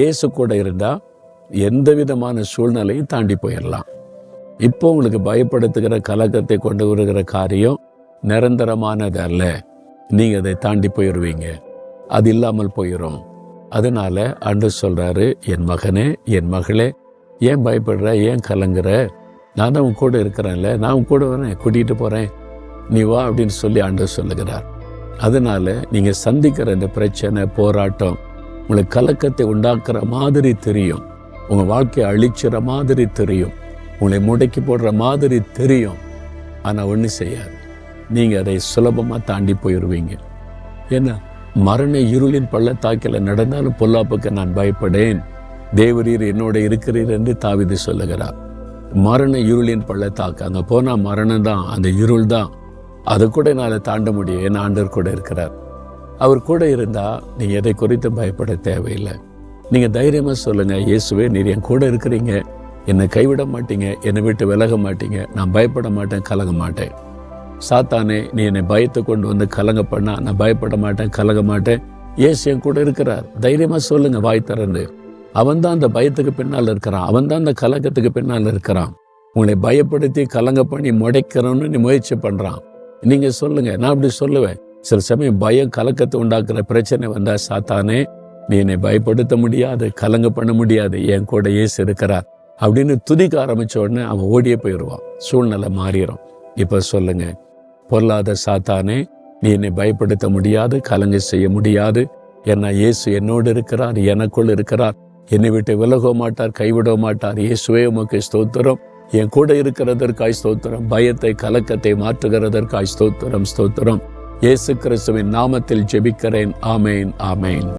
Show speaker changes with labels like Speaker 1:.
Speaker 1: இயேசு கூட இருந்தால் எந்த விதமான சூழ்நிலையும் தாண்டி போயிடலாம். இப்போ உங்களுக்கு பயப்படுத்துகிற கலக்கத்தை கொண்டு வருகிற காரியம் நிரந்தரமானது அல்ல. நீங்கள் அதை தாண்டி போயிடுவீங்க, அது இல்லாமல் போயிடும். அதனால ஆண்டவர் சொல்கிறாரு, என் மகனே, என் மகளே, ஏன் பயப்படுற, ஏன் கலங்குற? நான் தான் உன் கூட இருக்கிறேன்ல, நான் உன் கூட வரேன், கூட்டிகிட்டு போகிறேன், நீ வா அப்படின்னு சொல்லி ஆண்டவர் சொல்லுகிறார். அதனால நீங்கள் சந்திக்கிற இந்த பிரச்சனை, போராட்டம் உங்களுக்கு கலக்கத்தை உண்டாக்குற மாதிரி தெரியும், உங்கள் வாழ்க்கையை அழிச்சிற மாதிரி தெரியும், உங்களை முடக்கி போடுற மாதிரி தெரியும். ஆனால் ஒன்றும் செய்யாது, நீங்கள் அதை சுலபமாக தாண்டி போயிடுவீங்க. ஏன்னா மரண இருளின் பள்ளத்தாக்கில் நடந்தாலும் பொல்லாப்புக்கு நான் பயப்படேன், தேவரீர் என்னோட இருக்கிறீர் என்று தாவீது சொல்லுகிறார். மரண இருளின் பள்ளத்தாக்கு, அங்கே போனால் மரணம் தான், அந்த இருள் தான், அதை கூட என்னால் தாண்ட முடியும். என் ஆண்டவர் கூட இருக்கிறார். அவர் கூட இருந்தால் நீங்கள் எதை குறித்து பயப்பட தேவையில்லை. நீங்கள் தைரியமாக சொல்லுங்கள், இயேசுவே நீர் என் கூட இருக்கிறீங்க, என்னை கைவிட மாட்டீங்க, என்னை விட்டு விலக மாட்டீங்க, நான் பயப்பட மாட்டேன், கலங்க மாட்டேன். சாத்தானே, நீ என்னை பயத்தை கொண்டு வந்து கலங்க பண்ணா நான் பயப்பட மாட்டேன், கலங்க மாட்டேன், இயேசு என் கூட இருக்கிறார். தைரியமாக சொல்லுங்கள் வாய் திறந்து. அவன் தான் அந்த பயத்துக்கு பின்னால் இருக்கிறான், அவன் தான் அந்த கலக்கத்துக்கு பின்னால் இருக்கிறான். உங்களை பயப்படுத்தி கலங்க பண்ணி முடைக்கிறோன்னு நீ முயற்சி பண்ணுறான். நீங்கள் சொல்லுங்கள், நான் அப்படி சொல்லுவேன். சில சமயம் பயம் கலக்கத்தை உண்டாக்குற பிரச்சனை வந்தால், சாத்தானே நீ என்னை பயப்படுத்த முடியாது, கலங்க பண்ண முடியாது, என் கூட இயேசு இருக்கிறார் அப்படின்னு துதிக்க ஆரம்பித்த உடனே அவன் ஓடியே போயிடுவான், சூழ்நிலை மாறிடும். இப்போ சொல்லுங்க, பொல்லாத சாத்தானே நீ என்னை பயப்படுத்த முடியாது, கலங்க செய்ய முடியாது, ஏன்னா இயேசு என்னோடு இருக்கிறார், எனக்குள் இருக்கிறார், என்னை விட்டு விலக மாட்டார், கைவிட மாட்டார். இயேசுவே உமக்கு ஸ்தோத்திரம், என் கூட இருக்கிறதற்காய் ஸ்தோத்திரம், பயத்தை கலக்கத்தை மாற்றுகிறதற்காய் ஸ்தோத்திரம், ஸ்தோத்திரம். இயேசு கிறிஸ்துவின் நாமத்தில் ஜெபிக்கிறேன். ஆமேன், ஆமேன்.